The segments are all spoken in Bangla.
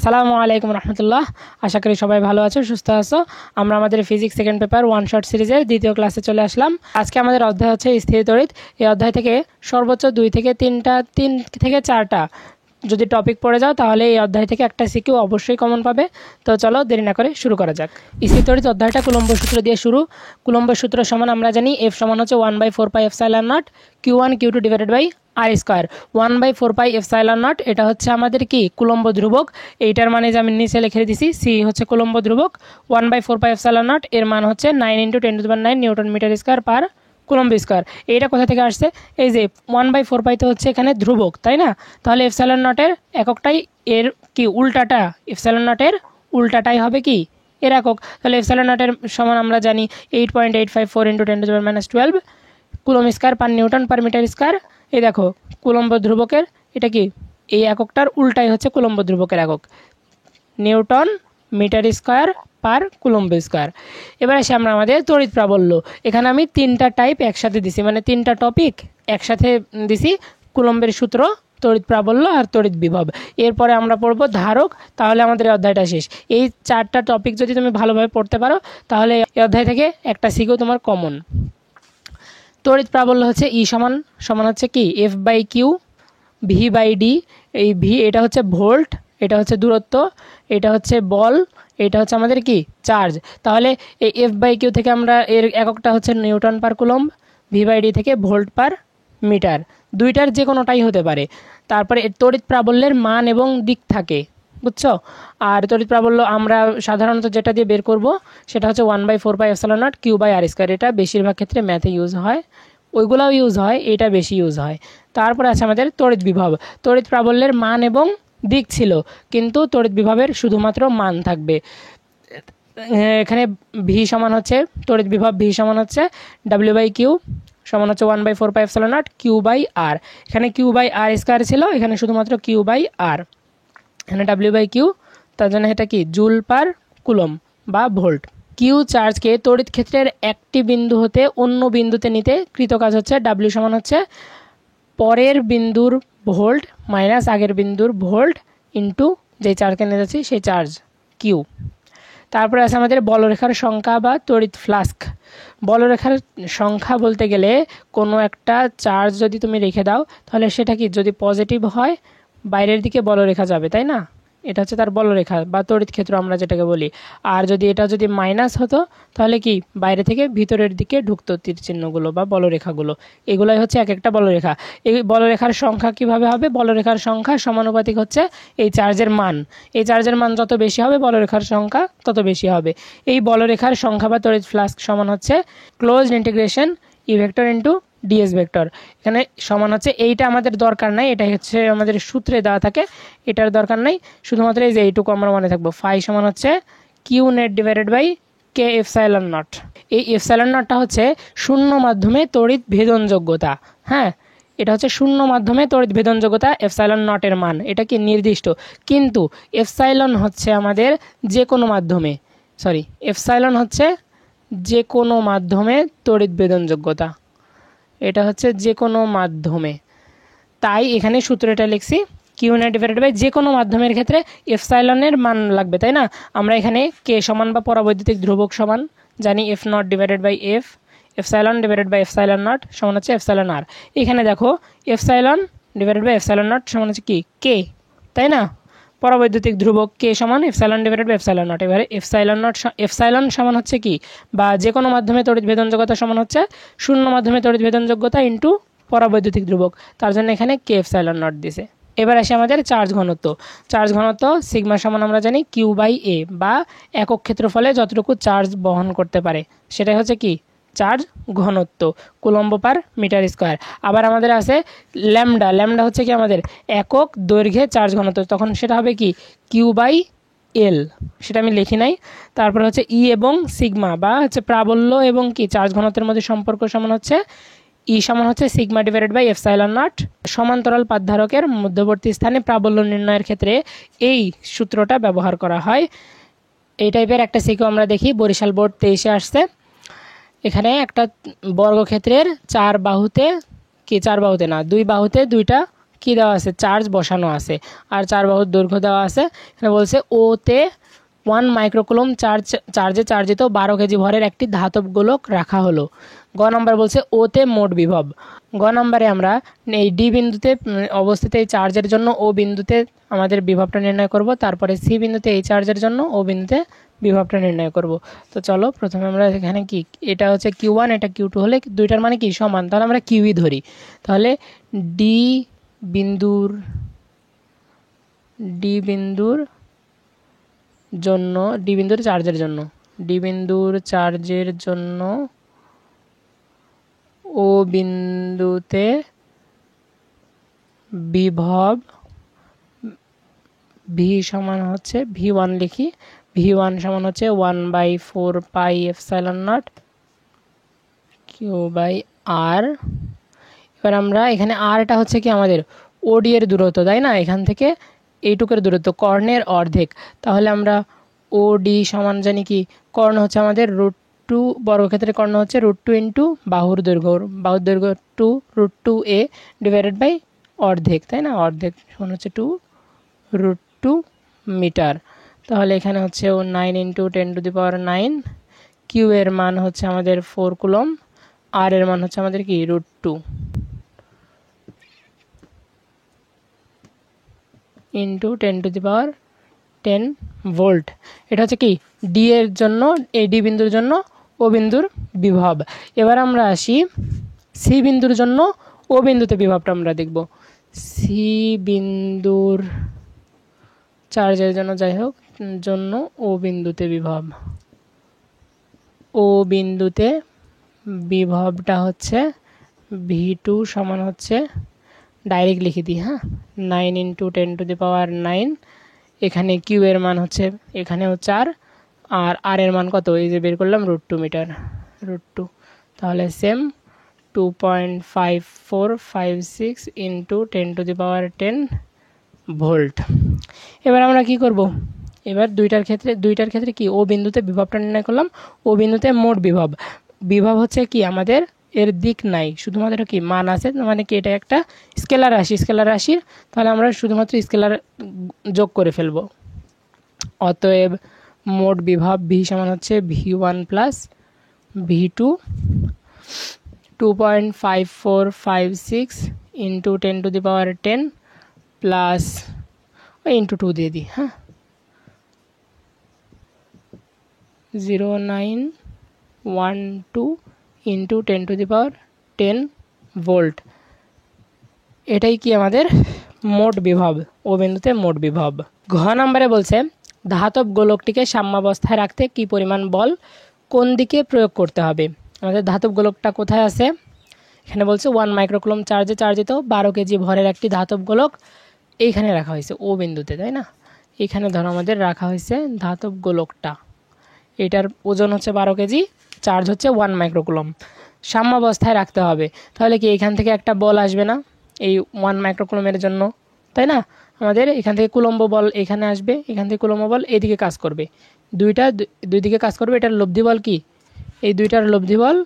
আসসালামু আলাইকুম রহমতুল্লাহ। আশা করি সবাই ভালো আছো, সুস্থ আছো। আমরা আমাদের physics second paper one short সিরিজের দ্বিতীয় ক্লাসে চলে আসলাম। আজকে আমাদের অধ্যায় হচ্ছে স্থির তড়িৎ। এই অধ্যায় থেকে সর্বোচ্চ 2 থেকে 3 থেকে 4টা যদি টপিক পড়ে যাও তাহলে এই অধ্যায় থেকে একটা সিকিউ অবশ্যই কমন পাবে। তো চলো দেরি না করে শুরু করা যাক। স্থির তড়িৎ অধ্যায়টা কুলম্ব সূত্র দিয়ে শুরু। কুলম্ব সূত্র সমান আমরা জানি এফ সমান হচ্ছে 1/4πε0 Q1 Q2 divided by r square. 1/4πε0 এটা হচ্ছে আমাদের কি কুলম্ব ধ্রুবক। এইটার মানে যে আমি নিচে লিখে দিছি সি হচ্ছে কুলম্ব ধ্রুবক। 1/4πε0 এর মান হচ্ছে 9 × 10⁹ newton metre square per coulomb square. এইটা কোথা থেকে আসছে? এই যে 1/4π তো হচ্ছে এখানে ধ্রুবক, তাই না? তাহলে ε0 এককটাই এর কি উল্টাটা, ε0 উল্টাটাই হবে কি এর একক। তাহলে ε0 সমান আমরা জানি 8.854 × 10⁻12 coulomb square per newton per metre square. এই দেখো কুলম্ব ধ্রুবকের এটা কি এই এককটার উল্টাই হচ্ছে কুলম্ব ধ্রুবকের একক, newton metre square per coulomb square. এবার আসি আমরা আমাদের তড়িৎ প্রাবল্য। এখানে আমি 3টা টাইপ একসাথে দিছি, মানে 3টা টপিক একসাথে দিছি। কুলম্বের সূত্র, তড়িৎ প্রাবল্য আর তড়িৎ বিভব। এরপরে আমরা পড়বো ধারক, তাহলে আমাদের এই অধ্যায়টা শেষ। এই 4টা টপিক যদি তুমি ভালোভাবে পড়তে পারো তাহলে এই অধ্যায় থেকে একটা সিকিউ তোমার কমন। তড়িৎ প্রাবল্য হচ্ছে ই সমান হচ্ছে কি F/Q V/D। এই ভি এটা হচ্ছে ভোল্ট, এটা হচ্ছে দূরত্ব, এটা হচ্ছে বল, এটা হচ্ছে আমাদের কি চার্জ। তাহলে এই F/Q থেকে আমরা এর এককটা হচ্ছে নিউটন পার কুলম্ব, V/D থেকে ভোল্ট পার মিটার। দুইটার যে কোনোটাই হতে পারে। তারপরে এর তড়িৎ প্রাবল্যের মান এবং দিক থাকে, বুঝছো? আর তড়িৎ প্রাবল্য আমরা সাধারণত যেটা দিয়ে বের করব সেটা হচ্ছে 1/4πε0 Q/r²। এটা বেশিরভাগ ক্ষেত্রে ম্যাথে ইউজ হয়, ওইগুলোও ইউজ হয়, এটা বেশি ইউজ হয়। তারপরে আছে আমাদের তড়িৎ বিভব। তড়িৎ প্রাবল্যের মান এবং দিক ছিল, কিন্তু তড়িৎ বিভবের শুধুমাত্র মান থাকবে। এখানে ভি সমান হচ্ছে তড়িৎ বিভব, ভি সমান হচ্ছে W/Q সমান হচ্ছে 1/4πε0 Q/r। এখানে Q/r² ছিল, এখানে শুধুমাত্র Q/r। এখানে W/Q, তার জন্য এটা কি জুল পার কুলম্ব বা ভোল্ট। কিউ চার্জকে তড়িৎ ক্ষেত্রের একটি বিন্দু হতে অন্য বিন্দুতে নিতে কৃত কাজ হচ্ছে W সমান হচ্ছে পরের বিন্দুর ভোল্ট মাইনাস আগের বিন্দুর ভোল্ট ইন্টু যেই চার্জকে নিয়ে যাচ্ছি সেই চার্জ কিউ। তারপরে আছে আমাদের বলরেখার সংখ্যা বা তড়িৎ ফ্লাস্ক। বলরেখার সংখ্যা বলতে গেলে কোনো একটা চার্জ যদি তুমি রেখে দাও তাহলে সেটা কি যদি পজিটিভ হয় বাইরের দিকে বলরেখা যাবে, তাই না? এটা হচ্ছে তার বলরেখা বা তড়িৎ ক্ষেত্র আমরা যেটাকে বলি। আর যদি এটা যদি মাইনাস হতো তাহলে কি বাইরে থেকে ভিতরের দিকে ঢুকতো তীর চিহ্নগুলো বা বলরেখাগুলো। এগুলোই হচ্ছে এক একটা বলরেখা। এই বলরেখার সংখ্যা কিভাবে হবে? বলরেখার সংখ্যা সমানুপাতিক হচ্ছে এই চার্জের মান। এই চার্জের মান যত বেশি হবে বলরেখার সংখ্যা তত বেশি হবে। এই বলরেখার সংখ্যা বা তড়িৎ ফ্লাস্ক সমান হচ্ছে closed integration E vector into DS vector. এখানে সমান হচ্ছে এইটা আমাদের দরকার নাই, এটা হচ্ছে আমাদের সূত্রে দেওয়া থাকে, এটার দরকার নাই। শুধুমাত্র এই যে এইটুকু আমরা মনে থাকবো, ফাই সমান হচ্ছে কিউ নেট ডিভাইডেড বাই কে ε0। এই ε0টা হচ্ছে শূন্য মাধ্যমে তড়িৎ ভেদনযোগ্যতা। হ্যাঁ, এটা হচ্ছে শূন্য মাধ্যমে তড়িৎ ভেদনযোগ্যতা ε0 এর মান। এটা কি নির্দিষ্ট, কিন্তু এপসাইলন হচ্ছে আমাদের যে কোনো মাধ্যমে, এপসাইলন হচ্ছে যে কোনো মাধ্যমে তড়িৎ ভেদনযোগ্যতা। এটা হচ্ছে যে কোনো মাধ্যমে, তাই এখানে সূত্রটা লিখছি কিউ নেট ডিভাইডেড বাই যে কোনো মাধ্যমের ক্ষেত্রে এপসাইলনের মান লাগবে, তাই না? আমরা এখানে কে সমান বা পরাবৈদ্যুতিক ধ্রুবক সমান জানি F0 divided by F, epsilon divided by ε0 সমান হচ্ছে ε0r। এখানে দেখো এপসাইলন ডিভাইডেড বাই ε0 সমান হচ্ছে কি কে, তাই না? পরাবৈদ্যুতিক ধ্রুবক কে সমান এপসাইলন ডিভাইডেড বাই ε0। এবারে এপসাইলন সমান হচ্ছে কি, বা যে কোনো মাধ্যমে তড়িৎ ভেদনযোগ্যতা সমান হচ্ছে শূন্য মাধ্যমে তড়িৎ ভেদনযোগ্যতা ইন্টু পরাবৈদ্যুতিক ধ্রুবক, তার জন্য এখানে কে ε0 দিছে। এবার আসে আমাদের চার্জ ঘনত্ব। চার্জ ঘনত্ব সিগমা সমান আমরা জানি Q/A, বা একক ক্ষেত্রফলে যতটুকু চার্জ বহন করতে পারে সেটাই হচ্ছে কি চার্জ ঘনত্ব, কুলম্ব পার মিটার স্কোয়ার। আবার আমাদের আছে ল্যামডা। ল্যামডা হচ্ছে কি আমাদের একক দৈর্ঘ্যে চার্জ ঘনত্ব, তখন সেটা হবে কি Q/L, সেটা আমি লিখি নাই। তারপর হচ্ছে ই এবং সিগমা বা হচ্ছে প্রাবল্য এবং কি চার্জ ঘনত্বের মধ্যে সম্পর্ক সমান হচ্ছে ই সমান হচ্ছে সিগমা ডিভাইডেড বাই ε0। সমান্তরাল পাতধারকের মধ্যবর্তী স্থানে প্রাবল্য নির্ণয়ের ক্ষেত্রে এই সূত্রটা ব্যবহার করা হয়। এই টাইপের একটা সিকিউ আমরা দেখি, বরিশাল বোর্ড 23-এ আসছে। এখানে একটা বর্গক্ষেত্রের 4 বাহুতে কি 4 বাহুতে না 2 বাহুতে 2টা কি দেওয়া আছে, চার্জ বসানো আছে আর 4 বাহুর দৈর্ঘ্য দেওয়া আছে। এখানে বলছে ওতে 1 মাইক্রোকুলম চার্জে চার্জিত 12 কেজি ভরের একটি ধাতব গোলক রাখা হলো। গ নাম্বার বলছে ওতে মোট বিভব। গ নাম্বারে আমরা এই ডি বিন্দুতে অবস্থিত এই চার্জের জন্য ও বিন্দুতে আমাদের বিভবটা নির্ণয় করব, তারপরে সি বিন্দুতে এই চার্জের জন্য ও বিন্দুতে বিভবটা নির্ণয় করব। তো চলো প্রথমে আমরা এখানে কি, এটা হচ্ছে Q1 এটা Q2 হলে দুইটার মানে কি সমান, তাহলে আমরা কিউই ধরি। তাহলে ডি বিন্দুর জন্য, ডি বিন্দুর চার্জের জন্য ও বিন্দুতে বিভব ভি সমান হচ্ছে V1 লিখি, V1 সমান হচ্ছে 1/4 পাই এপসাইলন নট Q/R। এবার আমরা এখানে আরটা হচ্ছে কি আমাদের ওডি এর দূরত্ব, তাই না, এখান থেকে এইটুকের দূরত্ব, কর্ণের অর্ধেক। তাহলে আমরা ওডি সমান জানি কি, কর্ণ হচ্ছে আমাদের √2, বর্গক্ষেত্রের কর্ণ হচ্ছে √2 ইন্টু বাহুর দৈর্ঘ্য 2 √2a ডিভাইডেড বাই অর্ধেক, তাই না, অর্ধেক সমান হচ্ছে 2√2 মিটার। তাহলে এখানে হচ্ছে 9 ইন্টু 10⁹9। কিউ এর মান হচ্ছে আমাদের 4 কুলম, আর এর মান হচ্ছে আমাদের কি √2 ইন্টু 10⁻10 ভোল্ট। এটা হচ্ছে কি ডি এর জন্য, এই ডি বিন্দুর জন্য ও বিন্দুর বিভব। এবার আমরা আসি সি বিন্দুর জন্য ও বিন্দুতে বিভবটা আমরা দেখব। সি বিন্দুর চার্জের জন্য, যাই হোক, জন্য ও বিন্দুতে বিভব, ও বিন্দুতে বিভবটা হচ্ছে V2 সমান হচ্ছে, ডাইরেক্ট লিখে দিই, হ্যাঁ, 9 ইন্টু 10⁹9। এখানে কিউ এর মান হচ্ছে এখানেও 4, আর আর এর মান কত, এই যে বের করলাম √2 মিটার, √2। তাহলে সেম 2.5456 ইন্টু 10⁻10 ভোল্ট। এবার আমরা কি করব, এবার দুইটার ক্ষেত্রে কি ও বিন্দুতে বিভবটা নির্ণয় করলাম। ও বিন্দুতে মোট বিভব হচ্ছে কি আমাদের এর দিক নাই, শুধুমাত্র কি মান আছে, মানে কি এটা একটা স্কেলার রাশির, তাহলে আমরা শুধুমাত্র স্কেলার যোগ করে ফেলবো। অতএব মোট বিভব ভি সমান হচ্ছে V1 plus V2 2.5456 into 10⁻10 plus into 2 দিয়ে দিই, হ্যাঁ, 0912 ইন্টু 10⁻10 ভোল্ট। এটাই কি আমাদের মোট বিভব, ও বিন্দুতে মোট বিভব। ঘ নম্বরে বলছে ধাতব গোলকটিকে সাম্যাবস্থায় রাখতে কি পরিমাণ বল কোন দিকে প্রয়োগ করতে হবে। আমাদের ধাতব গোলকটা কোথায় আছে, এখানে বলছে 1 মাইক্রোকুলম চার্জে চার্জিত 12 কেজি ভরের একটি ধাতব গোলক এইখানে রাখা হয়েছে ও বিন্দুতে, তাই না, এখানে ধরো আমাদের রাখা হয়েছে ধাতব গোলকটা, এটার ওজন হচ্ছে 12 কেজি, চার্জ হচ্ছে 1 মাইক্রোকুলম, সাম্যাবস্থায় রাখতে হবে। তাহলে কি এখান থেকে একটা বল আসবে না এই 1 মাইক্রোকুলমের জন্য, তাই না, আমাদের এখান থেকে কুলম্ব বল এখানে আসবে, এখান থেকে কুলম্ব বল এদিকে কাজ করবে, দুই দিকে কাজ করবে। এটার লব্ধি বল কি, এই দুইটার লব্ধি বল,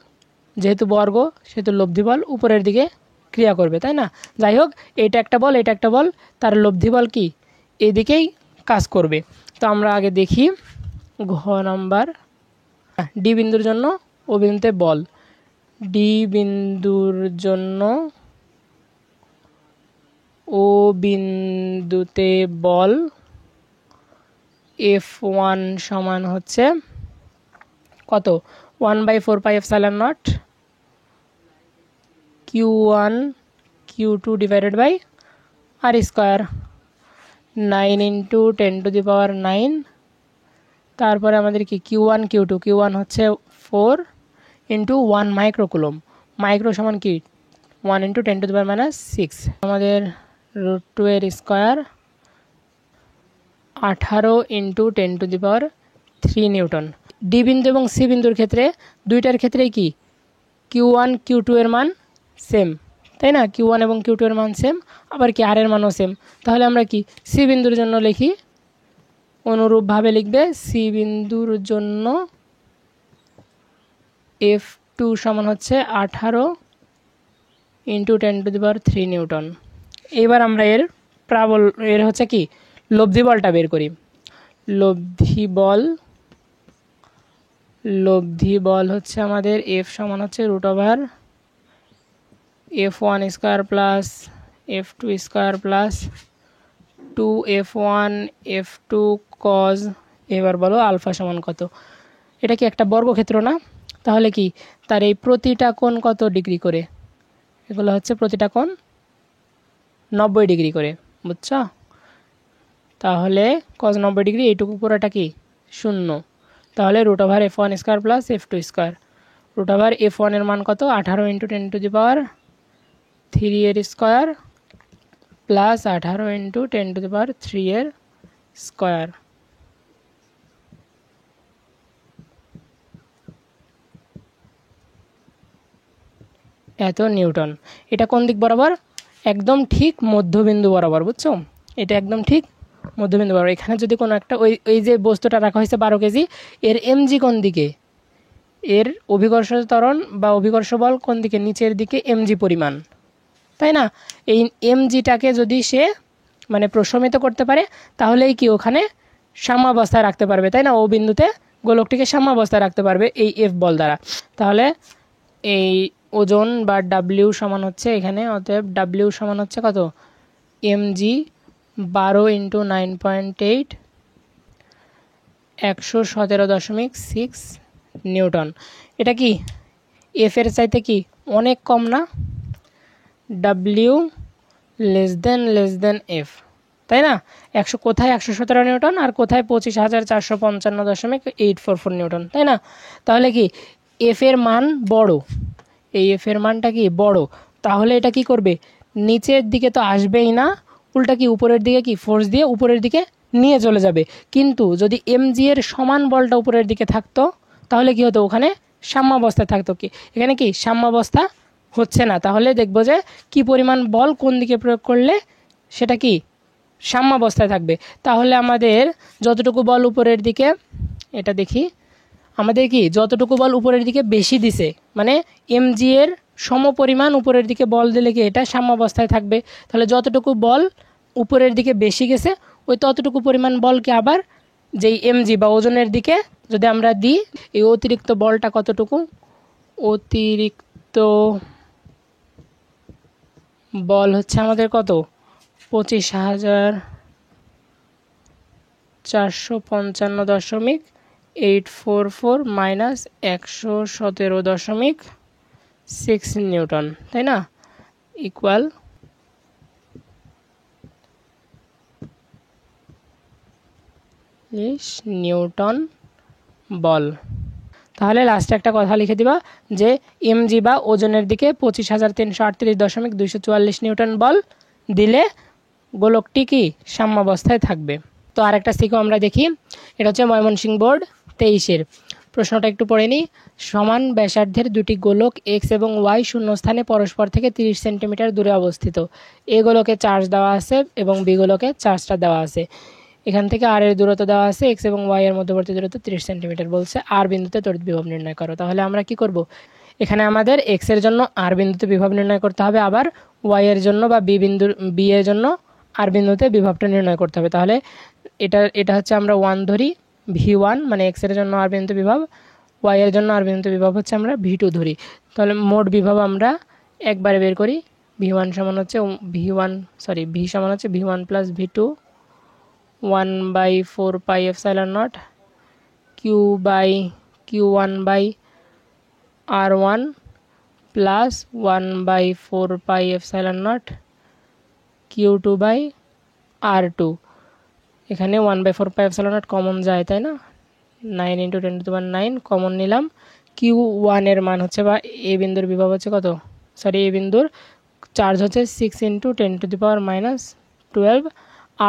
যেহেতু বর্গ সেহেতু লব্ধি বল উপরের দিকে ক্রিয়া করবে, তাই না। যাই হোক, এটা একটা বল, তার লব্ধি বল কি এদিকেই কাজ করবে। তো আমরা আগে দেখি ঘ নাম্বার, ডি বিন্দুর জন্য ও বিন্দুতে বল, ডি বিন্দুর জন্য ও বিন্দুতে বল F1 সমান হচ্ছে কত, 1/4 pi epsilon naught Q1 Q2 divided by r square, 9 into 10⁻9। তারপরে আমাদের কি Q1 হচ্ছে 4 ইন্টু 1 মাইক্রোকুলম, মাইক্রো সমান কি 1 ইন্টু 10⁻6, আমাদের √2 এর স্কোয়ার 18 ইন্টু 10⁻3 নিউটন। ডি বিন্দু এবং সি বিন্দুর ক্ষেত্রে দুইটার ক্ষেত্রেই কি Q1 Q2 এর মান সেম, তাই না, Q1 এবং Q2 এর মান সেম, আবার কি আর এর মানও সেম। তাহলে আমরা কি সি বিন্দুর জন্য লিখি, অনুরূপভাবে লিখবে সি বিন্দুর জন্য F2 সমান হচ্ছে 18 ইন্টু 10⁻3 নিউটন। এবার আমরা এর প্রাবল এর হচ্ছে কি লব্ধি বলটা বের করি। লব্ধি বল হচ্ছে আমাদের এফ সমান হচ্ছে √, f1 square plus f2 square plus 2f1 f2 cos. এবার বলো আলফা সমান কত। এটা কি একটা বর্গক্ষেত্র না? তাহলে কি তার এই প্রতিটা কোণ কত ডিগ্রি করে? এগুলো হচ্ছে প্রতিটা কোণ 90 ডিগ্রি করে, বুঝছো? তাহলে কজ 90 ডিগ্রি, এইটুকু পুরোটা কি 0। তাহলে √f1 square plus f2 square. √f1 এর মান কত? 18 × 10⁻³ এর স্কোয়ার প্লাস 18 × 10⁻³ এর স্কোয়ার। এত নিউটন। এটা কোন দিক বরাবর? একদম ঠিক মধ্যবিন্দু বরাবর, বুঝছো? এটা একদম ঠিক মধ্যবিন্দু বরাবর। এখানে যদি কোনো একটা ওই যে বস্তুটা রাখা হয়েছে 12 কেজি, এর এমজি কোন দিকে? এর অভিকর্ষ ত্বরণ বা অভিকর্ষ বল কোন দিকে? নিচের দিকে এমজি পরিমাণ, তাই না? এই এমজিটাকে যদি সে মানে প্রশমিত করতে পারে তাহলেই কি ওখানে সাম্যাবস্থায় রাখতে পারবে, তাই না? ও বিন্দুতে গোলকটিকে সাম্যাবস্থায় রাখতে পারবে এই এফ বল দ্বারা। তাহলে এই ওজন বা ডাব্লিউ সমান হচ্ছে এখানে, অতএব ডাব্লিউ সমান হচ্ছে কত? MG 12 × 9.8 117.6 Newton. এটা কি এফ এর চাইতে কি অনেক কম না? ডাব্লিউ লেস দেন এফ, তাই না? কোথায় 117 নিউটন আর কোথায় 25,455.844 নিউটন, তাই না? তাহলে কি এফ এর মান বড়, এই এফ এর মানটা কি বড়। তাহলে এটা কি করবে? নিচের দিকে তো আসবেই না, উল্টা কি উপরের দিকে কি ফোর্স দিয়ে উপরের দিকে নিয়ে চলে যাবে। কিন্তু যদি এমজি এর সমান বলটা উপরের দিকে থাকতো তাহলে কি হতো? ওখানে সাম্যাবস্থায় থাকতো। কি এখানে কি সাম্যাবস্থা হচ্ছে না। তাহলে দেখবো যে কি পরিমাণ বল কোন দিকে প্রয়োগ করলে সেটা কি সাম্যাবস্থায় থাকবে। তাহলে আমাদের যতটুকু বল উপরের দিকে, এটা দেখি, আমাদের কি যতটুকু বল উপরের দিকে বেশি দিছে, মানে এমজি এর সমপরিমাণ উপরের দিকে বল দিলে কি এটা সাম্যাবস্থায় থাকবে। তাহলে যতটুকু বল উপরের দিকে বেশি গেছে ওই ততটুকু পরিমাণ বলকে আবার যেই এমজি বা ওজনের দিকে যদি আমরা দিই, এই অতিরিক্ত বলটা কতটুকু? অতিরিক্ত বল হচ্ছে আমাদের কত? 25,455.844 মাইনাস 117.6 নিউটন, তাই না? ইকুয়াল নিউটন বল। তাহলে লাস্টে একটা কথা লিখে দিবা যে এমজি বা ওজনের দিকে 25,338.244 নিউটন বল দিলে গোলকটি কি সাম্যাবস্থায় থাকবে। তো আরেকটা সিকো আমরা দেখি, এটা হচ্ছে ময়মনসিংহ বোর্ড 23-এর প্রশ্নটা একটু পড়ে নিই। সমান ব্যাসার্ধের দুটি গোলক এক্স এবং ওয়াই শূন্যস্থানে পরস্পর থেকে 30 সেন্টিমিটার দূরে অবস্থিত। এ গোলকে চার্জ দেওয়া আছে এবং বি গোলকে চার্জটা দেওয়া আছে। এখান থেকে আর এর দূরত্ব দেওয়া আছে, এক্স এবং ওয়াই এর মধ্যবর্তী দূরত্ব 30 সেন্টিমিটার বলছে। আর বিন্দুতে তড়িৎ বিভব নির্ণয় করো। তাহলে আমরা কি করব? এখানে আমাদের এক্স এর জন্য আর বিন্দুতে বিভব নির্ণয় করতে হবে, আবার ওয়াই এর জন্য বা বি এর জন্য আর বিন্দুতে বিভবটা নির্ণয় করতে হবে। তাহলে এটা হচ্ছে আমরা 1 ধরি, v1 মানে এক্স এর জন্য আর বিন্দুতে বিভব, ওয়াই এর জন্য আর বিন্দুতে বিভব হচ্ছে আমরা v2 ধরি। তাহলে মোট বিভব আমরা একবারে বের করি। ভি সমান হচ্ছে v1 plus v2 1/4πε0 q/q1/r1 plus 1/4πε0 q2/r2। এখানে 1/4πε0 কমন যায়, তাই না? 9 × 10⁹ কমন নিলাম। q1 এর মান হচ্ছে বা এ বিন্দুর বিভব হচ্ছে কত? এ বিন্দুর চার্জ হচ্ছে 6 × 10⁻⁻12।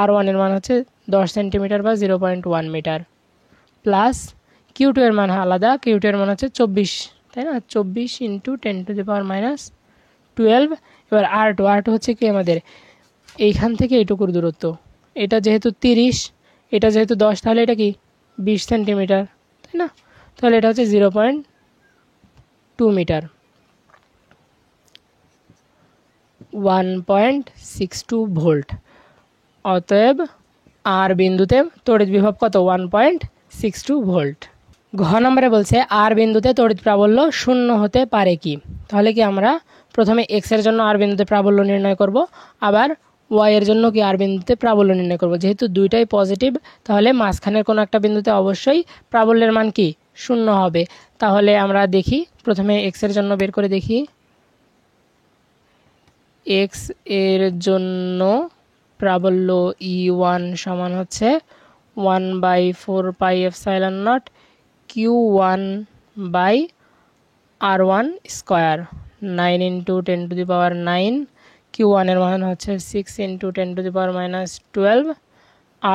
r1 এর মান হচ্ছে 10 সেন্টিমিটার বা 0.1 মিটার, প্লাস q2 এর মান আলাদা, q2 এর মান হচ্ছে 24, তাই না? 24 × 10⁻12। এবার r2 হচ্ছে কি আমাদের এইখান থেকে এইটুকুর দূরত্ব। এটা যেহেতু 30, এটা যেহেতু 10, তাহলে এটা কি 20 সেন্টিমিটার, তাই না? তাহলে এটা হচ্ছে 0.2 মিটার। 1.62 ভোল্ট। অতএব আর বিন্দুতে তড়িৎ বিভব কত? 1.62 ভোল্ট। ঘ নম্বরে বলছে আর বিন্দুতে তড়িৎ প্রাবল্য শূন্য হতে পারে কি? তাহলে কি আমরা প্রথমে এক্স এর জন্য আর বিন্দুতে প্রাবল্য নির্ণয় করব, আবার ওয়াই এর জন্য কি আর বিন্দুতে প্রাবল্য নির্ণয় করব। যেহেতু দুইটাই পজিটিভ, তাহলে মাঝখানের কোনো একটা বিন্দুতে অবশ্যই প্রাবল্যের মান কি? শূন্য হবে। তাহলে আমরা দেখি, প্রথমে এক্স এর জন্য বের করে দেখি। এক্স এর জন্য প্রাবল্য E1 সমান হচ্ছে 1/4πε0 Q1/R1 স্কোয়ার, 9 × 10⁹। Q1 এর মান হচ্ছে 6 × 10⁻12।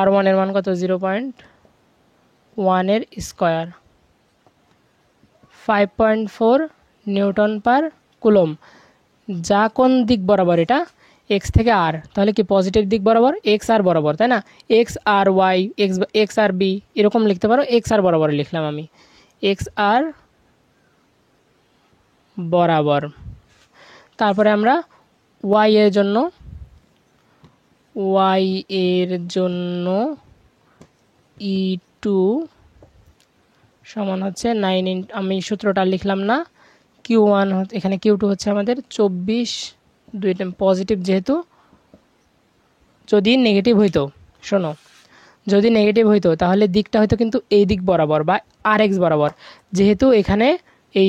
R1 এর মান কত? 0.1 এর স্কোয়ার, 5.4 নিউটন পার কুলম। যা কোন দিক বরাবর? এটা এক্স থেকে আর, তাহলে কি পজিটিভ দিক বরাবর, এক্স আর বরাবর, তাই না? এক্স আর ওয়াই, এক্স আর বি এরকম লিখতে পারো। এক্স আর বরাবর লিখলাম আমি, এক্স আর বরাবর। তারপরে আমরা ওয়াই এর জন্য E2 সমান হচ্ছে 9 আমি সূত্রটা লিখলাম না। Q1 এখানে Q2 হচ্ছে আমাদের 24, দুইটা পজিটিভ যেহেতু। যদি নেগেটিভ হইতো, শোনো, যদি নেগেটিভ হইতো তাহলে দিকটা হয়তো কিন্তু এই দিক বরাবর বা আর এক্স বরাবর। যেহেতু এখানে এই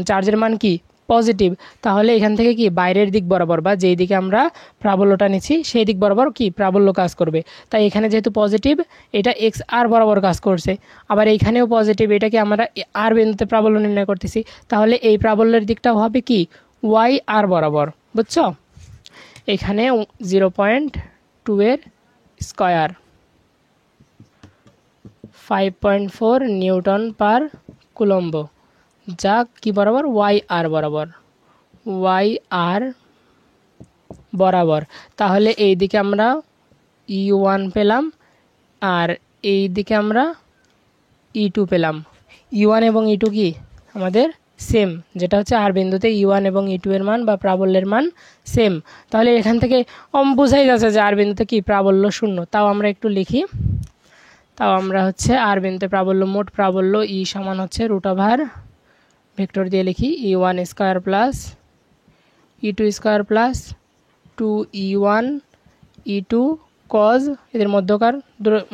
চার্জের মান কি? পজিটিভ, তাহলে এখান থেকে কি বাইরের দিক বরাবর বা যেই দিকে আমরা প্রাবল্যটা নিচ্ছি সেই দিক বরাবর কি প্রাবল্য কাজ করবে। তাই এখানে যেহেতু পজিটিভ, এটা এক্স আর বরাবর কাজ করছে। আবার এইখানেও পজিটিভ, এটাকে আমরা আর বিন্দুতে প্রাবল্য নির্ণয় করতেছি, তাহলে এই প্রাবল্যের দিকটাও হবে কি? ওয়াই আর বরাবর। বুঝছো? এখানে 0.2 এর স্কোয়ার, 5.4 নিউটন পার কুলম্ব, যা কি বরাবর? ওয়াই আর বরাবর, ওয়াই আর বরাবর। তাহলে এই দিকে আমরা E1 পেলাম আর এই দিকে আমরা E2 পেলাম। E1 এবং E2 কি আমাদের সেম, যেটা হচ্ছে আর বিন্দুতে E1 এবং E2 এর মান বা প্রাবল্যের মান সেম। তাহলে এখান থেকে বোঝাই যাচ্ছে যে আর বিন্দুতে কি প্রাবল্য শূন্য। তাও আমরা একটু লিখি, তাও আমরা হচ্ছে আর বিন্দুতে প্রাবল্য, মোট প্রাবল্য ই সমান হচ্ছে √ ভেক্টর দিয়ে লিখি E1 square plus E2 square plus 2E1 E2 cos, এদের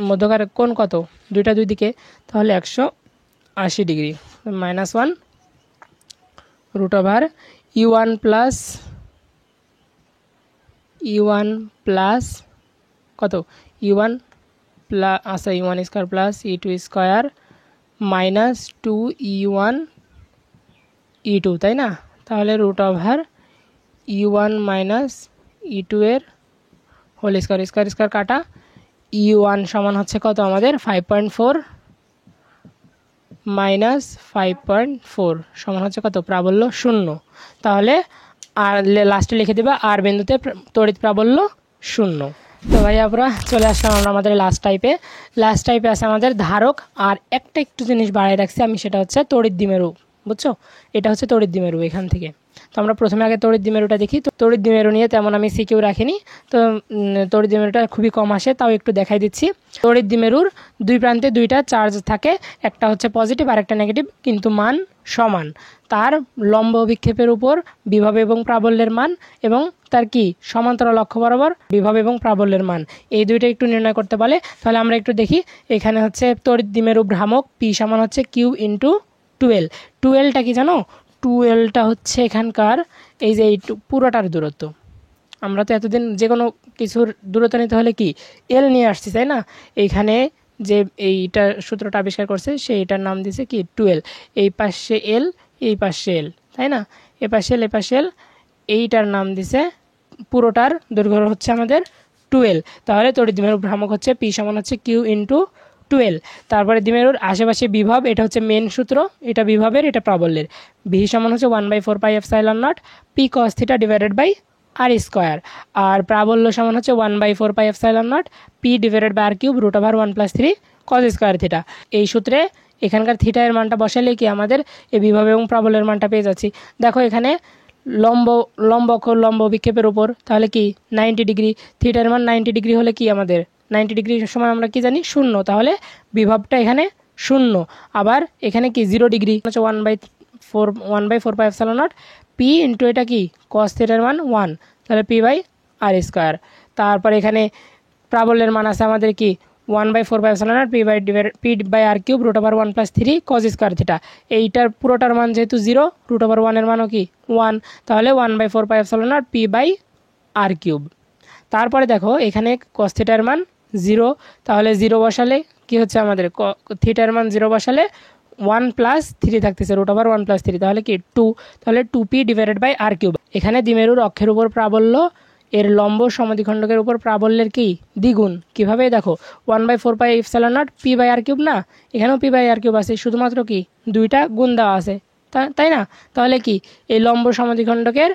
মধ্যকার কোণ কত? দুইটা দুই দিকে, তাহলে 180 ডিগ্রি, -1 √ E1 প্লাস কত? E1 plus E1 square plus E2 square minus 2E1 E2, তাই না? তাহলে √ E1 মাইনাস E2 এর হোল স্কোয়ার, স্কোয়ার কাটা। E1 সমান হচ্ছে কত আমাদের? 5.4 মাইনাস 5.4 সমান হচ্ছে কত? প্রাবল্য শূন্য। তাহলে আর লাস্টে লিখে দেবে আর বিন্দুতে তড়িৎ প্রাবল্য শূন্য। তো ভাই আমরা চলে আসলাম আমরা আমাদের লাস্ট টাইপে আছে আমাদের ধারক। আর একটা একটু জিনিস বাড়াই রাখছি আমি, সেটা হচ্ছে তড়িৎ দ্বিমেরু। বুঝছো? এটা হচ্ছে তড়িৎ দ্বিমেরু এখান থেকে। তো আমরা প্রথমে আগে তড়িৎ দ্বিমেরুটা দেখি। তো তড়িৎ দ্বিমেরু নিয়ে তেমন আমি সিকিউ রাখিনি, তো তড়িৎ দ্বিমেরুটা খুবই কম আসে, তাও একটু দেখাই দিচ্ছি। তড়িৎ দ্বিমেরুর দুই প্রান্তে দুইটা চার্জ থাকে, একটা হচ্ছে পজিটিভ আর একটা নেগেটিভ, কিন্তু মান সমান। তার লম্ব অভিক্ষেপের উপর বিভব এবং প্রাবল্যের মান এবং তার কি সমান্তরাল অক্ষ বরাবর বিভব এবং প্রাবল্যের মান, এই দুইটা একটু নির্ণয় করতে বলে। তাহলে আমরা একটু দেখি। এখানে হচ্ছে তড়িৎ দ্বিমেরু ভ্রামক P সমান হচ্ছে Q × 12। 12টা কি জানো? 12টা হচ্ছে এখানকার এই যে এই পুরোটার দূরত্ব। আমরা তো এতদিন যে কোনো কিছুর দূরত্ব নিতে হলে কি এল নিয়ে আসছি, তাই না? এইখানে যে এইটা সূত্রটা আবিষ্কার করছে সেইটার নাম দিয়েছে কি 12। এই পাশে এল, এই পাশে এল, তাই না? এ পাশে এল, এইটার নাম দিছে, পুরোটার দৈর্ঘ্য হচ্ছে আমাদের 12। তাহলে তড়িৎ দ্বিমেরু ভ্রামক হচ্ছে P সমান হচ্ছে Q × 12। তারপরে দ্বিমেরুর আশেপাশে বিভব, এটা হচ্ছে মেন সূত্র, এটা বিভবের, এটা প্রাবল্যের। V সমান হচ্ছে 1/4πε0 P cos θ / r²। আর প্রাবল্য সমান হচ্ছে 1/4πε0 P / r³ √ 1+3 cos² θ। এই সূত্রে এখানকার থিটা এর মানটা বসালে কি আমাদের এই বিভব এবং প্রাবল্যের মানটা পেয়ে যাচ্ছি। দেখো এখানে লম্ব লম্ব অক্ষ লম্ব বিক্ষেপের উপর, তাহলে কি 90 ডিগ্রি, থিটার মান 90 ডিগ্রি হলে কি আমাদের 90 ডিগ্রির সময় আমরা কি জানি শূন্য, তাহলে বিভবটা এখানে শূন্য। আবার এখানে কি 0 ডিগ্রি হচ্ছে 1/4 pi epsilon naught P into এটা কি কস থিটার মান 1, তাহলে পি বাই আর স্কোয়ার। তারপর এখানে প্রাবল্যের মান আছে আমাদের কি 1/4 pi epsilon naught p by r cube √1+3 cos square theta. এইটার পুরোটার মান যেহেতু 0, √1 মানও কি 1, তাহলে 1/4 pi epsilon naught p by r cube. তারপরে দেখো এখানে কস থিটার মান 0, তাহলে 0 বসালে কি হচ্ছে আমাদের থিটার মান 0 বসালে 1+3 থাকতেছে √1+3, তাহলে কি 2, তাহলে 2p divided by r cube. এখানে দ্বিমেরুর অক্ষের উপর প্রাবল্য এর লম্ব সমদ্বিখণ্ডকের উপর প্রাবল্যের কি দ্বিগুণ। কিভাবে দেখো 1/4 pi epsilon naught p by r cube না, এখানেও পি বাই আর কিউব আছে, শুধুমাত্র কি দুইটা গুণ দেওয়া আছে, তাই না? তাহলে কি এই লম্ব সমদ্বিখণ্ডকের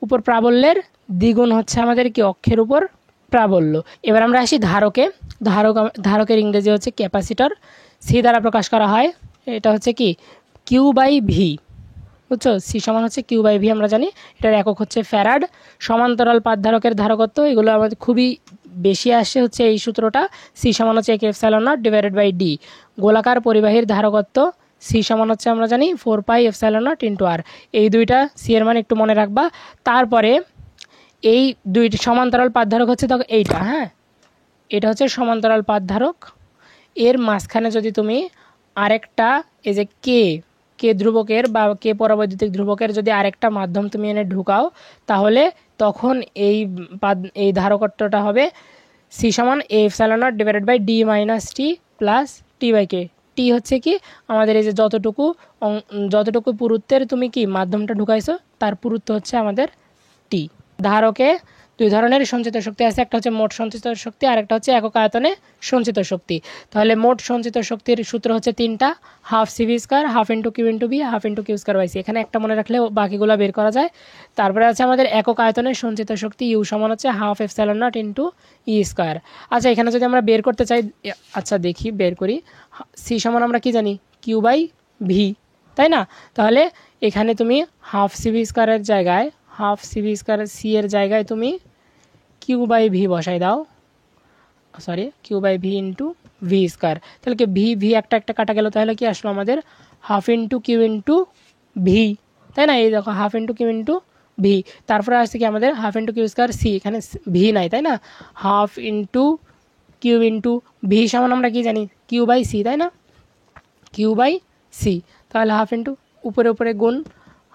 উপর প্রাবল্যের দ্বিগুণ হচ্ছে আমাদের কি অক্ষের উপর প্রাবল্য। এবার আমরা আসি ধারকে। ধারকের ইংরেজি হচ্ছে ক্যাপাসিটর, সি দ্বারা প্রকাশ করা হয়। এটা হচ্ছে কি কিউ বাই ভি, বুঝছো? সি সমান হচ্ছে কিউ বাই ভি আমরা জানি, এটার একক হচ্ছে ফ্যারাড। সমান্তরাল পাতধারকের ধারকত্ব এগুলো আমাদের খুবই বেশি আসছে হচ্ছে এই সূত্রটা, সি সমান হচ্ছে এক epsilon not divided by d. গোলাকার পরিবাহীর ধারকত্ব সি সমান হচ্ছে আমরা জানি 4 pi epsilon naught into r. এই দুইটা সি এর মান একটু মনে রাখবা। তারপরে এই দুইটি সমান্তরাল পাতধারক হচ্ছে দেখো এইটা, হ্যাঁ এটা হচ্ছে সমান্তরাল পাতধারক, এর মাঝখানে যদি তুমি আরেকটা এই যে কে ধ্রুবকের বা কে পরাবৈদ্যুতিক ধ্রুবকের যদি আরেকটা মাধ্যম তুমি এনে ঢুকাও, তাহলে তখন এই ধারকত্বটা হবে সি সমান A epsilon not divided by D minus T plus T by K. T হচ্ছে কি আমাদের এই যে যতটুকু পুরুত্বের তুমি কি মাধ্যমটা ঢুকাইছো তার পুরুত্ব হচ্ছে আমাদের টি। ধারকে দুই ধরনের সঞ্চিত শক্তি আছে, একটা হচ্ছে মোট সঞ্চিত শক্তি আর একটা হচ্ছে একক আয়তনে সঞ্চিত শক্তি। তাহলে মোট সঞ্চিত শক্তির সূত্র হচ্ছে তিনটা, half cv square, half into q into b, half into q square by c. এখানে একটা মনে রাখলে বাকিগুলো বের করা যায়। তারপরে আছে আমাদের একক আয়তনের সঞ্চিত শক্তি, ইউ সমান হচ্ছে হাফ এপসাইলন নট ইন্টু ই স্কোয়ার। আচ্ছা এখানে যদি আমরা বের করতে চাই, আচ্ছা দেখি বের করি। সি সমান আমরা কি জানি কিউ বাই ভি, তাই না? তাহলে এখানে তুমি হাফ সিভি স্কোয়ারের জায়গায় সি এর জায়গায় তুমি কিউ বাই ভি বসাই দাও, q by v into v square. তাহলে কি ভি একটা কাটা গেল, তাহলে কি আসলো আমাদের half into q into v, তাই না? এই দেখো half into q into v. তারপরে আসছে কি আমাদের half into q square c, এখানে ভি নাই তাই না, half into q into v সমান আমরা কি জানি কিউ বাই সি, তাই না? কিউ বাই সি, তাহলে হাফ ইন্টু উপরে গুণ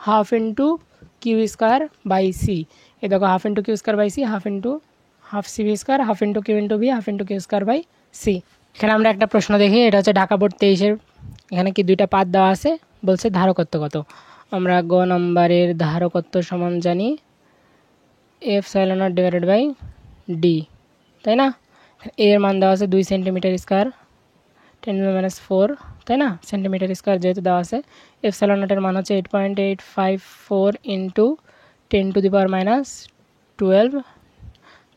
half into q square by c. এই দেখো half into q square by c, half C V square, half into q into v, half into q square by c. এখানে আমরা একটা প্রশ্ন দেখি, এটা হচ্ছে ঢাকা বোর্ড 23-এর। এখানে কি দুইটা পাত দেওয়া আছে, বলছে ধারকত্ব কত। আমরা গ নম্বরের ধারকত্ব সমান জানি epsilon not divided by d, তাই না? এর মান দেওয়া আছে 2 সেন্টিমিটার স্কোয়ার 10⁻⁴, তাই না? সেন্টিমিটার স্কোয়ার যেহেতু দেওয়া আছে। এপসাইলন নটের মান হচ্ছে 8.854 ইন্টু 10⁻12।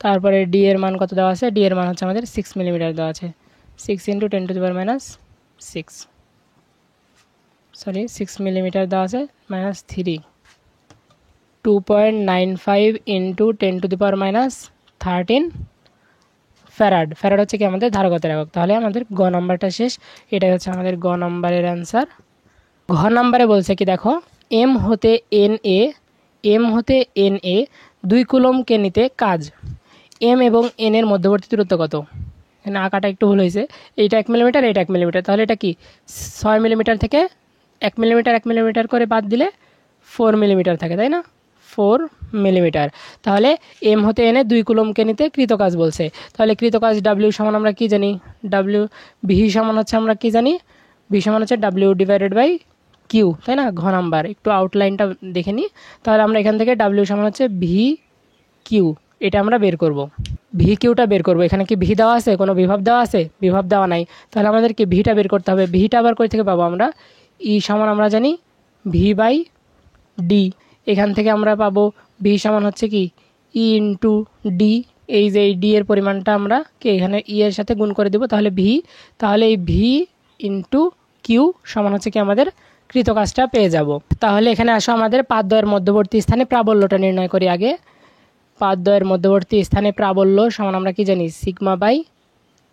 তারপরে ডি এর মান কত দেওয়া আছে, ডি এর মান হচ্ছে আমাদের 6 মিলিমিটার দেওয়া আছে, 6 ইন্টু 6 মিলিমিটার দেওয়া আছে -3, 2.95 ইন্টু 10⁻13 ফ্যারাড হচ্ছে কি আমাদের ধারকত্বের একক। তাহলে আমাদের গ নম্বরটা শেষ, এটাই হচ্ছে আমাদের গ নম্বরের অ্যান্সার। ঘ নম্বরে বলছে কি দেখো, এম হতে এন এ 2 কুলম্বকে নিতে কাজ, এম এবং এন এর মধ্যবর্তী দূরত্ব কত? এখানে আঁকাটা একটু ভুল হয়েছে, এইটা 1 মিলিমিটার, এইটা 1 মিলিমিটার, তাহলে এটা কি 6 মিলিমিটার থেকে 1 মিলিমিটার করে বাদ দিলে 4 মিলিমিটার থাকে, তাই না? 4 মিলিমিটার। তাহলে এম হতে এনে 2 কুলম্বকে নিতে কৃতকাজ বলছে, তাহলে কৃতকাজ ডাব্লিউ সমান আমরা কি জানি, ভি সমান হচ্ছে আমরা কি জানি, ভি সমান হচ্ছে ডাব্লিউ ডিভাইডেড বাই কিউ, তাই না? ঘ নাম্বার একটু আউটলাইনটা দেখে নিই। তাহলে আমরা এখান থেকে ডাব্লিউ সমান হচ্ছে ভি কিউ, এটা আমরা বের করব, ভি কিউটা বের করব। এখানে কি ভি দেওয়া আছে, কোনো বিভব দেওয়া আছে? বিভব দেওয়া নাই, তাহলে আমাদেরকে ভিটা বের করতে হবে। ভিটা আবার কই থেকে পাবো আমরা, ই সমান আমরা জানি ভি বাই ডি, এখান থেকে আমরা পাবো ভি সমান হচ্ছে কি ই ইন্টু ডি, এই যে এই ডি এর পরিমাণটা আমরা কি এখানে ই এর সাথে গুণ করে দেবো, তাহলে ভি, তাহলে এই ভি ইন্টু কিউ সমান হচ্ছে কি আমাদের কৃতকাজটা পেয়ে যাব। তাহলে এখানে আসো আমাদের পাদদ্বয়ের মধ্যবর্তী স্থানে প্রাবল্যটা নির্ণয় করি আগে। পাদদ্বয়ের মধ্যবর্তী স্থানে প্রাবল্য সমান আমরা কি জানি সিগমা বাই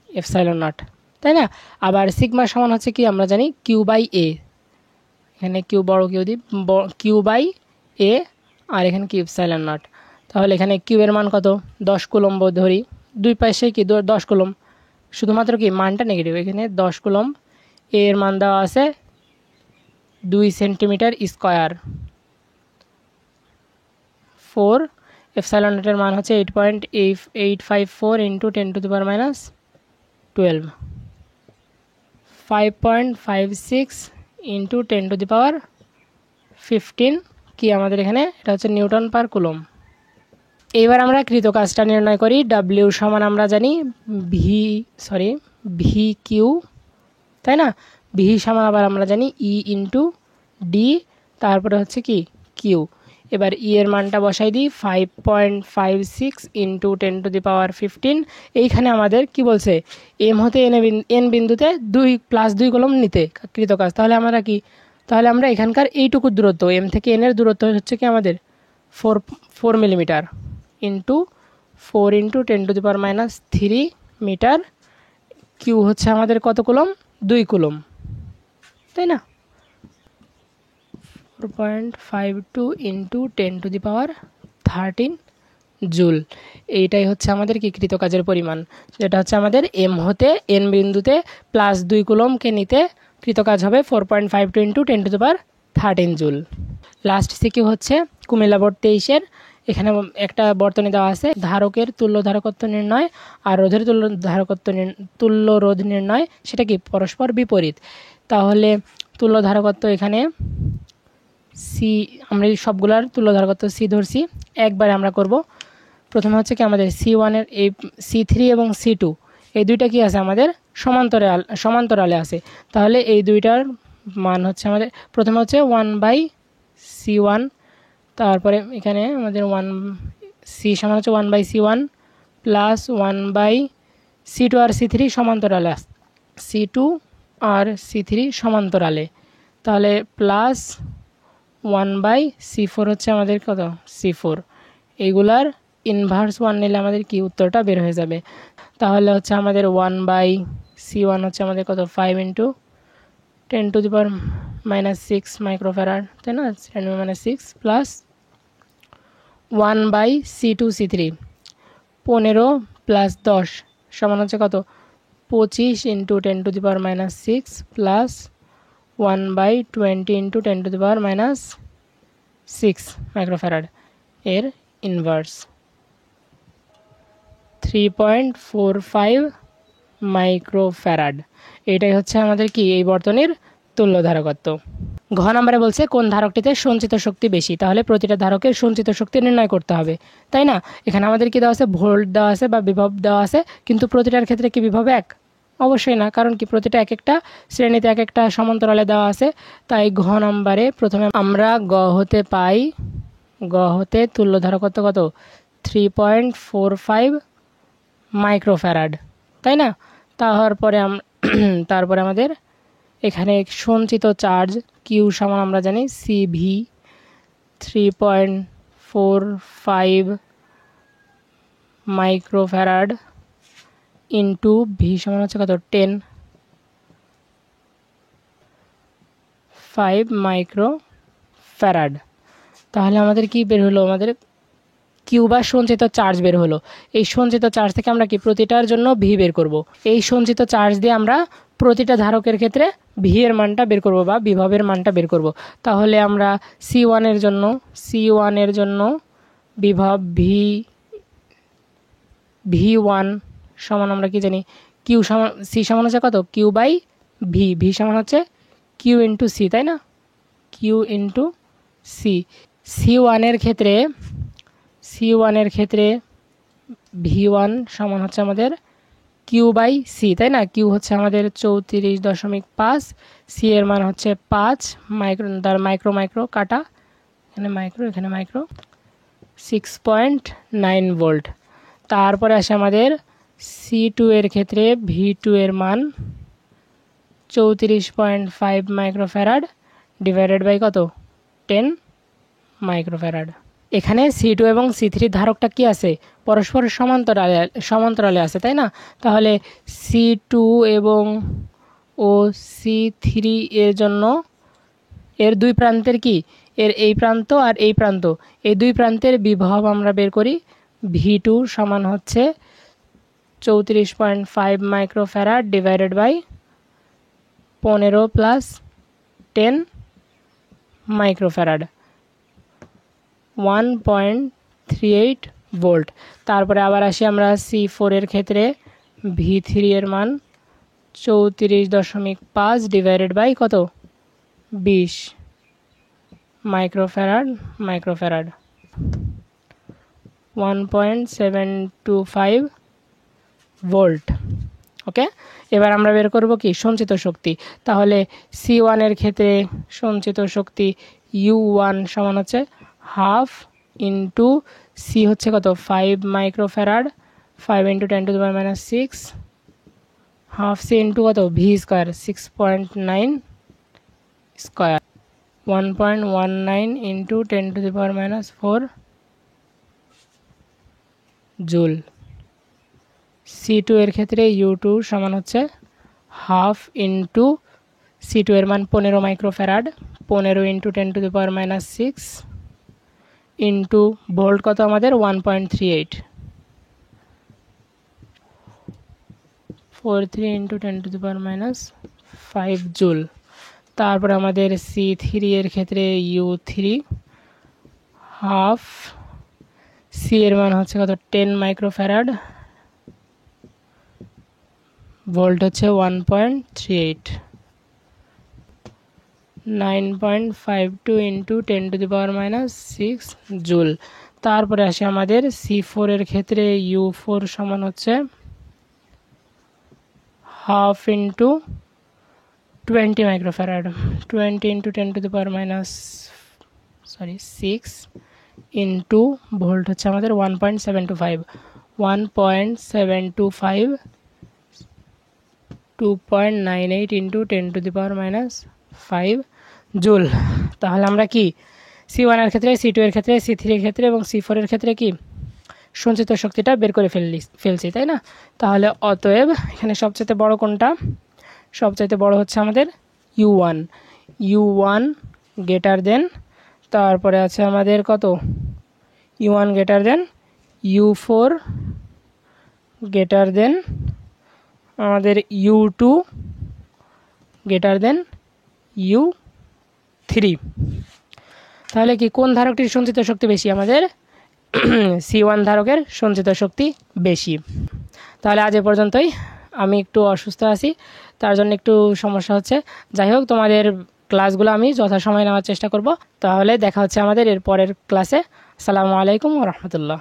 এপসাইলন নট, তাই না? আবার সিগমা সমান হচ্ছে কি আমরা জানি কিউ বাই এ, এখানে কিউ বড় কিউ দিই কিউ বাই এ আর এখানে কি এপসাইলন নট। তাহলে এখানে কিউ এর মান কত 10 কুলম্ব ধরি, দুই পাশে কি 10 কুলম্ব, শুধুমাত্র কি মানটা নেগেটিভ, এখানে 10 কুলম্ব। এ এর মান দেওয়া আছে 2 সেন্টিমিটার স্কোয়ার, 4 এপসাইলন নটের মান হচ্ছে 8.854 ইন্টু 10⁻12, 5.56 ইন্টু 10⁻15 কি আমাদের এখানে এটা হচ্ছে নিউটন পার কুলম। এইবার আমরা কৃতকাজটা নির্ণয় করি। ডাব্লিউ সমান আমরা জানি ভি কিউ, তাই না? ভি সমান আবার আমরা জানি ই ইন্টু ডি, তারপরে হচ্ছে কি কিউ। এবার ই এর মানটা বসাই দিই 5.56 ইন্টু 10⁻15। এইখানে আমাদের কি বলছে এম হতে এন বিন্দুতে 2 কুলম নিতে কৃতকাজ। তাহলে আমরা এখানকার এইটুকু দূরত্ব এম থেকে এন এর দূরত্ব হচ্ছে কি আমাদের 4 millimetre into 4 into 10⁻³ metre. Q হচ্ছে আমাদের কত কুলম 2 কুলম, তাই না? 4.52 ইন্টু 10⁻13 জুল। এইটাই হচ্ছে আমাদের কি কৃতকাজের পরিমাণ, যেটা হচ্ছে আমাদের এম হতে এন বিন্দুতে +2 কুলমকে নিতে কৃতকাজ হবে 4.52 ইন্টু 10⁻13 জুল। লাস্ট সিকিউ হচ্ছে কুমিল্লা বোর্ড 23-এর। এখানে একটা বর্তনী দেওয়া আছে, ধারকের তুল্য ধারকত্ব নির্ণয় আর রোধের তুল্য রোধ নির্ণয়, সেটা কি পরস্পর বিপরীত। তাহলে তুল্য ধারকত্ব এখানে সি, আমরা এই সবগুলার তুল্য ধারকত্ব সি ধরছি, একবারে আমরা করব। প্রথমে হচ্ছে কি আমাদের C1 এর এই C3 এবং C2 এই দুইটা কি আছে আমাদের সমান্তরালে আছে। তাহলে এই দুইটার মান হচ্ছে আমাদের প্রথমে হচ্ছে 1/C1, তারপরে এখানে আমাদের C সমান হচ্ছে 1/C1 প্লাস 1/C2 আর C3 সমান্তরালে আছে, C2 আর C3 সমান্তরালে, তাহলে প্লাস 1/C4 হচ্ছে আমাদের কত C4। এইগুলার ইনভার্স 1 নিলে আমাদের কি উত্তরটা বের হয়ে যাবে। তাহলে হচ্ছে আমাদের 1/C1 হচ্ছে আমাদের কত 5 ইন্টু 10⁻6 মাইক্রোফ্যারাড, তাই না? 10⁻6 প্লাস 1/C2 C3 15 প্লাস 10 সমান হচ্ছে কত 25 ইন্টু 10⁻6 প্লাস 1/20 ইন্টু 10⁻6 মাইক্রোফ্যারাড, এর ইনভার্স 3.45 মাইক্রোফ্যারাড। এটাই হচ্ছে আমাদের কি এই বর্তনীর তুল্য ধারকত্ব। ঘ নম্বরে বলছে কোন ধারকটিতে সঞ্চিত শক্তি বেশি, তাহলে প্রতিটা ধারকের সঞ্চিত শক্তি নির্ণয় করতে হবে, তাই না? এখানে আমাদের কি দেওয়া আছে ভোল্ট দেওয়া আছে বা বিভব দেওয়া আছে, কিন্তু প্রতিটার ক্ষেত্রে কি বিভব এক? অবশ্যই না, কারণ কি প্রতিটা এক একটা শ্রেণীতে এক একটা সমান্তরালে দেওয়া আছে। তাই ঘ নম্বরে প্রথমে আমরা গ হতে তুল্য ধারকত্ব কত 3.45 মাইক্রোফ্যারাড, তাই না? তারপরে আমাদের এখানে সঞ্চিত চার্জ কিউ সমান আমরা জানি সিভি 3.45 মাইক্রোফ্যারাড ইন্টু ভি সমান হচ্ছে কত 5 মাইক্রোফ্যারাড। তাহলে আমাদের কি বের হলো, আমাদের কিউ বা সঞ্চিত চার্জ বের হলো। এই সঞ্চিত চার্জ থেকে আমরা কি প্রতিটার জন্য ভি বের করব। এই সঞ্চিত চার্জ দিয়ে আমরা প্রতিটা ধারকের ক্ষেত্রে ভি এর মানটা বের করব বা বিভবের মানটা বের করব। তাহলে আমরা C1 এর জন্য বিভব V1 সমান আমরা কি জানি কিউ সমান সি সমান হচ্ছে কত কিউ বাই ভি সমান হচ্ছে কিউ ইন্টু সি, তাই না? Q into C. C1 এর ক্ষেত্রে V1 সমান হচ্ছে আমাদের কিউ বাই সি, তাই না? কিউ হচ্ছে আমাদের 34.5, সি এর মান হচ্ছে 5 মাইক্রো, তার মাইক্রো কাটা, এখানে মাইক্রো 6.9 ভোল্ট। তারপরে আসে আমাদের C2 এর ক্ষেত্রে V2 এর মান 34.5 মাইক্রোফ্যারাড ডিভাইডেড বাই কত 10 মাইক্রোফ্যারাড। এখানে C2 এবং C3 ধারকটা কি আছে, পরস্পর সমান্তরালে আছে, তাই না? তাহলে C2 এবং C3 এর জন্য এর দুই প্রান্তের কি, এর এই প্রান্ত আর এই প্রান্ত, এই দুই প্রান্তের বিভব আমরা বের করি। V2 সমান হচ্ছে 34.5 microfarad divided by 15 plus 10 microfarad, 1.38 volt. তারপরে আবার আসি আমরা C4 এর ক্ষেত্রে, V3 এর মান 34.5 ডিভাইডেড বাই কত 20 মাইক্রোফ্যারাড 1.725 ভোল্ট। ওকে, এবার আমরা বের করব কি সঞ্চিত শক্তি। তাহলে C1 এর ক্ষেত্রে সঞ্চিত শক্তি U1 সমান হচ্ছে হাফ ইন্টু C হচ্ছে কত 5 microfarad, 5 into 10 to the power -6, half C into কত V square 6.9 square, 1.19 into 10 to the power -4 joule. C2 এর ক্ষেত্রে U2 সমান হচ্ছে হাফ ইন্টু C2 এর মান 15 microfarad, 15 into 10 to the power -6 into volt কত আমাদের 1.38, 43 into 10 to the power -5 joule. তারপর আমাদের C3 এর ক্ষেত্রে U3 হাফ, C এর মান হচ্ছে কত 10 মাইক্রোফ্যারাড, ভোল্ট হচ্ছে 1.38, 9.52 into 10 to the power -6 joule. তারপরে আসে আমাদের C4 এর ক্ষেত্রে U4 সমান হচ্ছে half into 20 microfarad, 20 into 10 to the power -6 into volt হচ্ছে আমাদের 1.725, 2.98 into 10 to the power -5 joule. তাহলে আমরা কি C1 এর ক্ষেত্রে, C2 এর ক্ষেত্রে, C3 এর ক্ষেত্রে এবং C4 এর ক্ষেত্রে কি সঞ্চিত শক্তিটা বের করে ফেলছি, তাই না? তাহলে অতএব এখানে সবচেয়ে বড় কোনটা, সবচাইতে বড় হচ্ছে আমাদের U1 গ্রেটার দেন, তারপরে আছে আমাদের কত U1 greater than U4 greater than আমাদের U2 গ্রেটার দেন U3। তাহলে কি কোন ধারকটির সঞ্চিত শক্তি বেশি, আমাদের C1 ধারকের সঞ্চিত শক্তি বেশি। তাহলে আজ এ পর্যন্তই, আমি একটু অসুস্থ আছি, তার জন্য একটু সমস্যা হচ্ছে। যাই হোক, তোমাদের ক্লাসগুলো আমি যথাসময়ে নেওয়ার চেষ্টা করব। তাহলে দেখা হচ্ছে আমাদের এর পরের ক্লাসে। আসসালামু আলাইকুম ওয়া রাহমাতুল্লাহ।